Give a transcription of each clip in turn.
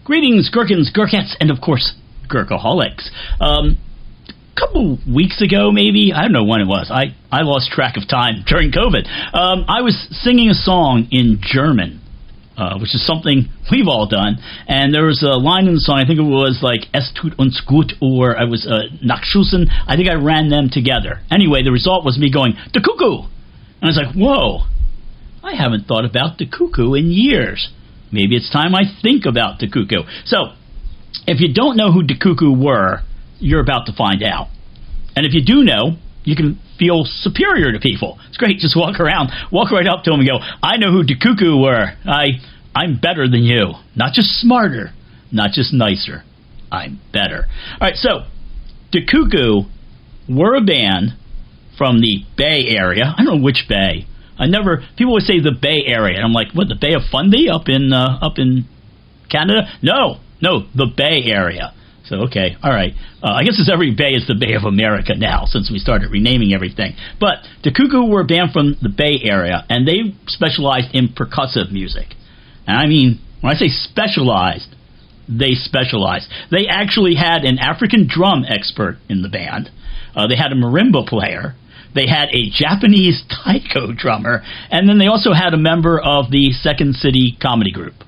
Greetings, Gherkins, Gherkettes, and of course, Gherkaholics. A couple weeks ago, maybe, I don't know when it was, I lost track of time during COVID. I was singing a song in German, which is something we've all done, and there was a line in the song, I think it was like, Es tut uns gut, or I was Nachschussen. I think I ran them together. Anyway, the result was me going, the cuckoo! And I was like, whoa, I haven't thought about the cuckoo in years. Maybe it's time I think about the cuckoo. So, if you don't know who the cuckoo were, you're about to find out. And if you do know, you can feel superior to people. It's great. Just walk around, walk right up to them and go, I know who the cuckoo were. I'm better than you. Not just smarter, not just nicer. I'm better. All right, so the Cuckoo were a band from the Bay Area. I don't know which Bay. People would say the Bay Area, and I'm like, what, the Bay of Fundy up in Canada? No, the Bay Area. So, okay, all right. I guess every bay is the Bay of America now, since we started renaming everything. But the Cuckoo were a band from the Bay Area, and they specialized in percussive music. And I mean, when I say specialized, they specialized. They actually had an African drum expert in the band. They had a marimba player. They had a Japanese taiko drummer, and then they also had a member of the Second City comedy group.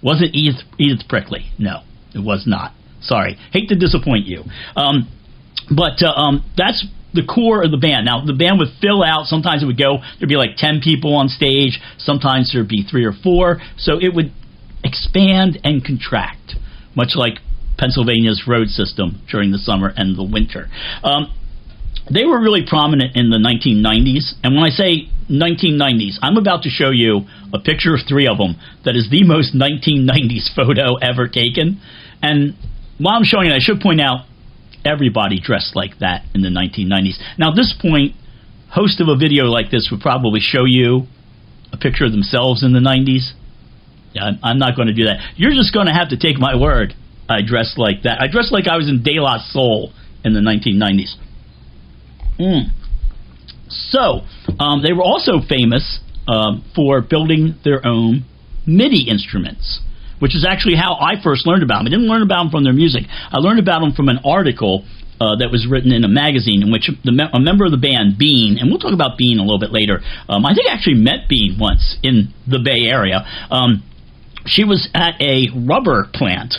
Wasn't Edith Prickley? No, it was not. Sorry. Hate to disappoint you. But that's the core of the band. Now, the band would fill out. Sometimes it would go, there'd be like 10 people on stage. Sometimes there'd be 3 or 4. So it would expand and contract, much like Pennsylvania's road system during the summer and the winter. They were really prominent in the 1990s, and when I say 1990s, I'm about to show you a picture of 3 of them that is the most 1990s photo ever taken. And while I'm showing it, I should point out everybody dressed like that in the 1990s. Now, at this point, host of a video like this would probably show you a picture of themselves in the 90s. Yeah, I'm not going to do that. You're just going to have to take my word. I dressed like that. I dressed like I was in De La Soul in the 1990s. So, they were also famous for building their own MIDI instruments, which is actually how I first learned about them. I didn't learn about them from their music. I learned about them from an article that was written in a magazine in which a member of the band, Bean, and we'll talk about Bean a little bit later. I think I actually met Bean once in the Bay Area. She was at a rubber plant.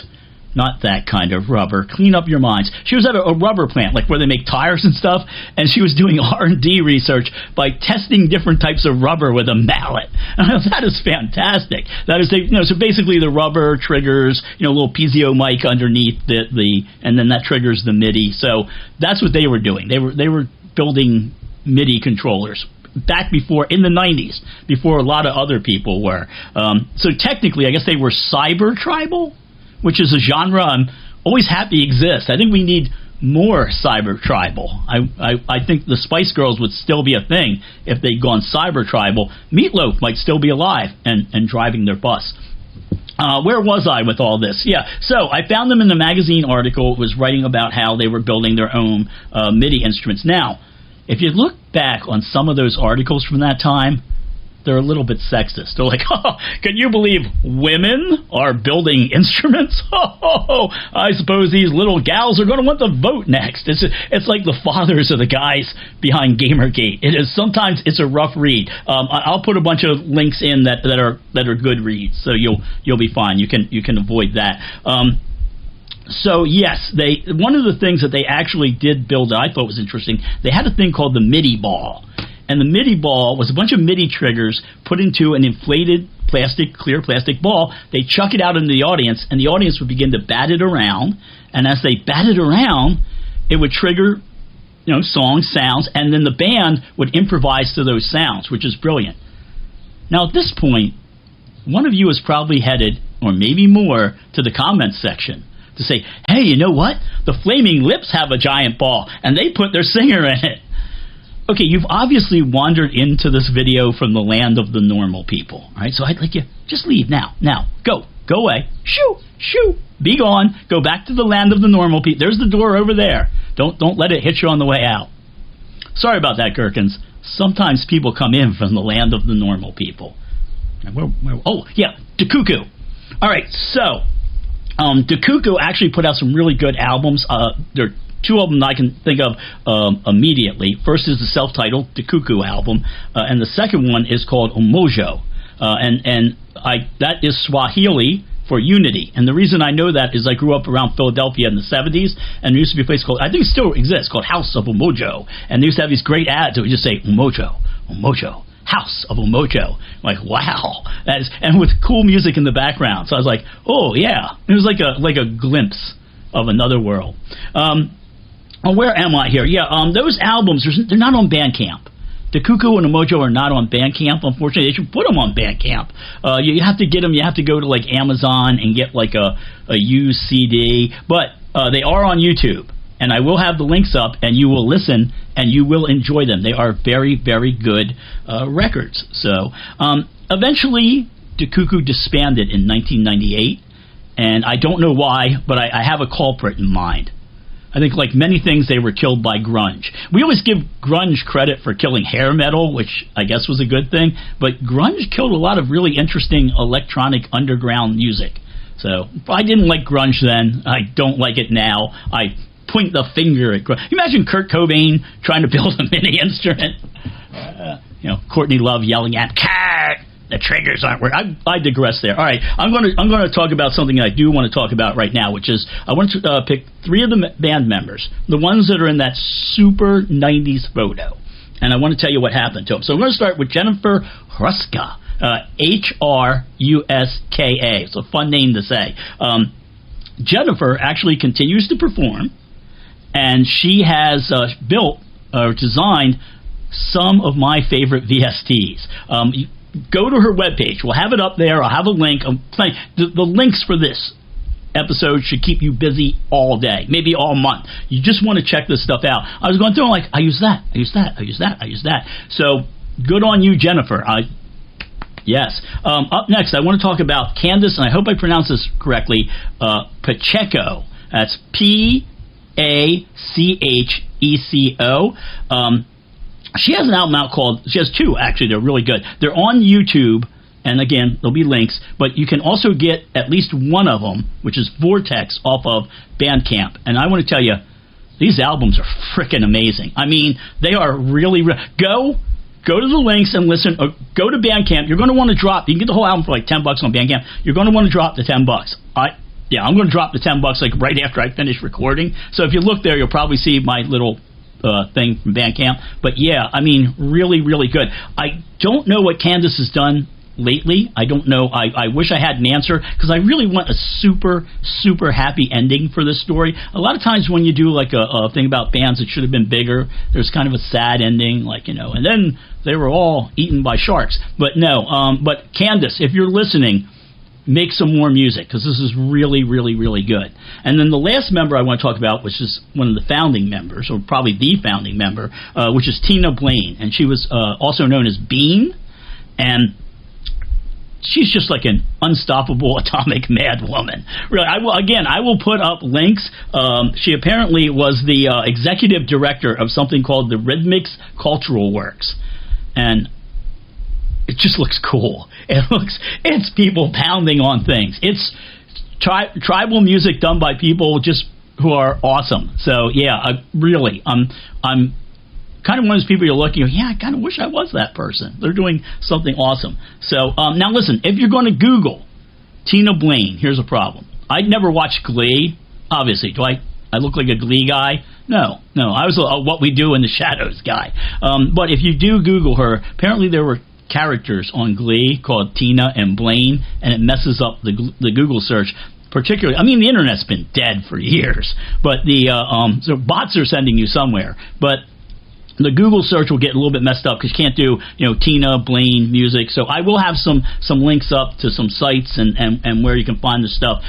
Not that kind of rubber. Clean up your minds. She was at a rubber plant, like where they make tires and stuff, and she was doing R&D research by testing different types of rubber with a mallet. That is fantastic. That is, so basically the rubber triggers, a little piezo mic underneath and then that triggers the MIDI. So that's what they were doing. They were building MIDI controllers back before, in the 90s, before a lot of other people were. So technically, I guess they were cyber tribal, which is a genre I'm always happy exists. I think we need more cyber tribal. I think the Spice Girls would still be a thing if they'd gone cyber tribal. Meatloaf might still be alive and driving their bus. Where was I with all this? Yeah, so I found them in the magazine article. It was writing about how they were building their own MIDI instruments. Now, if you look back on some of those articles from that time, they're a little bit sexist. They're like, oh, can you believe women are building instruments? Oh, I suppose these little gals are going to want to vote next. It's like the fathers of the guys behind Gamergate. Sometimes it's a rough read. I'll put a bunch of links in that are good reads, so you'll be fine. You can avoid that. So yes, one of the things that they actually did build that I thought was interesting, they had a thing called the MIDI ball. And the MIDI ball was a bunch of MIDI triggers put into an inflated clear plastic ball. They chuck it out into the audience, and the audience would begin to bat it around. And as they batted around, it would trigger, songs, sounds, and then the band would improvise to those sounds, which is brilliant. Now, at this point, one of you is probably headed, or maybe more, to the comments section to say, hey, you know what? The Flaming Lips have a giant ball, and they put their singer in it. okay, you've obviously wandered into this video from the land of the normal people, all right? So I'd like you, just leave now. Go away. Shoo, be gone. Go back to the land of the normal people. There's the door over there. Don't let it hit you on the way out. Sorry about that, Gherkins. Sometimes people come in from the land of the normal people. Oh, yeah, Dakuku. All right, so Dakuku actually put out some really good albums. There are two of them I can think of immediately. First is the self-titled Dakuku album, and the second one is called Umoja. That is Swahili for unity. And the reason I know that is I grew up around Philadelphia in the 70s, and there used to be a place called, I think it still exists, called House of Umoja. And they used to have these great ads that would just say, Umoja, House of Umoja. I'm like, wow. And with cool music in the background. So I was like, oh, yeah. It was like a glimpse of another world. Where am I here? Yeah, those albums, they're not on Bandcamp. Dakuku and Umoja are not on Bandcamp. Unfortunately, they should put them on Bandcamp. You have to get them. You have to go to like Amazon and get like a used CD. But they are on YouTube, and I will have the links up, and you will listen, and you will enjoy them. They are very, very good records. So eventually, Dakuku disbanded in 1998, and I don't know why, but I have a culprit in mind. I think, like many things, they were killed by grunge. We always give grunge credit for killing hair metal, which I guess was a good thing, but grunge killed a lot of really interesting electronic underground music. So I didn't like grunge then. I don't like it now. I point the finger at grunge. Imagine Kurt Cobain trying to build a mini instrument. Courtney Love yelling at Kurt. The triggers aren't working. I digress there. All right, I'm going to talk about something I do want to talk about right now, which is I want to pick three of the band members, the ones that are in that super 90s photo, and I want to tell you what happened to them. So I'm going to start with Jennifer Hruska, Hruska. It's a fun name to say. Jennifer actually continues to perform, and she has built or designed some of my favorite VSTs. Go to her webpage. We'll have it up there. I'll have a link. The links for this episode should keep you busy all day, maybe all month. You just want to check this stuff out. I was going through and I use that. So good on you, Jennifer. Yes. Up next, I want to talk about Candice, and I hope I pronounce this correctly, Pacheco. That's Pacheco. She has an album out she has two, actually. They're really good. They're on YouTube, and again, there'll be links, but you can also get at least one of them, which is Vortex, off of Bandcamp. And I want to tell you, these albums are freaking amazing. I mean, they are really, go to the links and listen, or go to Bandcamp. You're going to want to drop, you can get the whole album for like $10 on Bandcamp. You're going to want to drop the $10. I'm going to drop the $10 like right after I finish recording. So if you look there, you'll probably see my little thing from Bandcamp. But yeah, I mean, really, really good. I don't know what Candice has done lately. I don't know. I wish I had an answer, because I really want a super, super happy ending for this story. A lot of times when you do like a thing about bands that should have been bigger, there's kind of a sad ending, and then they were all eaten by sharks. But no, but Candice, if you're listening, make some more music, because this is really, really, really good. And then the last member I want to talk about, which is one of the founding members, or probably the founding member, which is Tina Blaine. And she was also known as Bean. And she's just like an unstoppable atomic mad woman. Really, I will put up links. She apparently was the executive director of something called the Rhythmics Cultural Works. And it just looks cool. It's people pounding on things. It's tribal music done by people just who are awesome. So yeah, I'm kind of one of those people you're looking at, I kind of wish I was that person. They're doing something awesome. So now listen, if you're going to Google Tina Blaine, here's a problem. I'd never watched Glee. Obviously, do I look like a Glee guy? No. I was a What We Do in the Shadows guy. But if you do Google her, apparently there were characters on Glee called Tina and Blaine, and it messes up the Google search. Particularly, I mean, the internet's been dead for years, but so bots are sending you somewhere. But the Google search will get a little bit messed up, because you can't do Tina Blaine music. So I will have some links up to some sites and where you can find the stuff.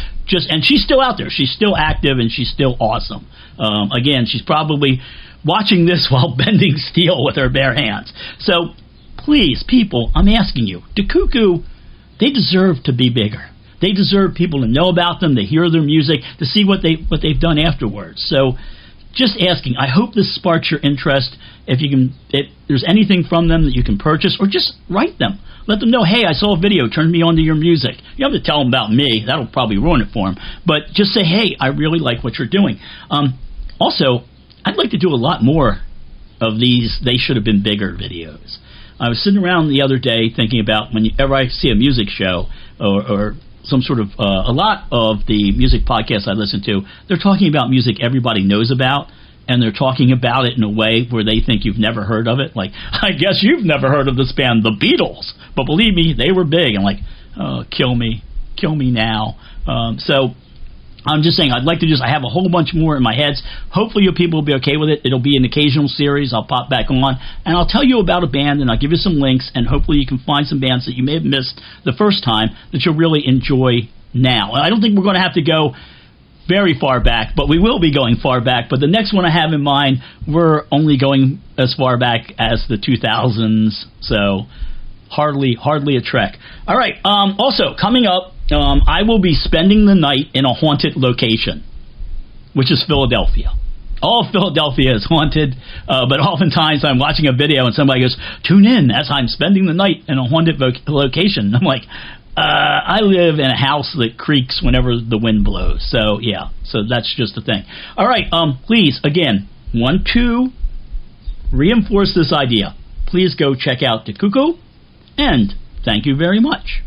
And she's still out there. She's still active, and she's still awesome. Again, she's probably watching this while bending steel with her bare hands. So, please, people, I'm asking you, the Cuckoo, they deserve to be bigger. They deserve people to know about them, to hear their music, to see what they've done afterwards. So, just asking, I hope this sparks your interest. If there's anything from them that you can purchase, or just write them. Let them know, hey, I saw a video, turned me on to your music. You don't have to tell them about me. That'll probably ruin it for them. But just say, hey, I really like what you're doing. Also, I'd like to do a lot more of these They Should Have Been Bigger videos. I was sitting around the other day thinking about whenever I see a music show or some sort of, a lot of the music podcasts I listen to, they're talking about music everybody knows about, and they're talking about it in a way where they think you've never heard of it. Like, I guess you've never heard of this band, The Beatles, but believe me, they were big. I'm like, oh, kill me now. So I'm just saying, I'd like to I have a whole bunch more in my heads. Hopefully you people will be okay with it. It'll be an occasional series. I'll pop back on, and I'll tell you about a band, and I'll give you some links, and hopefully you can find some bands that you may have missed the first time that you'll really enjoy now. I don't think we're going to have to go very far back, but we will be going far back. But the next one I have in mind, we're only going as far back as the 2000s, so hardly a trek. All right, also, coming up, I will be spending the night in a haunted location, which is Philadelphia. All of Philadelphia is haunted, but oftentimes I'm watching a video and somebody goes, tune in as I'm spending the night in a haunted location. I'm like, I live in a house that creaks whenever the wind blows. So, yeah, so that's just the thing. All right, please, again, want to reinforce this idea. Please go check out the Cuckoo, and thank you very much.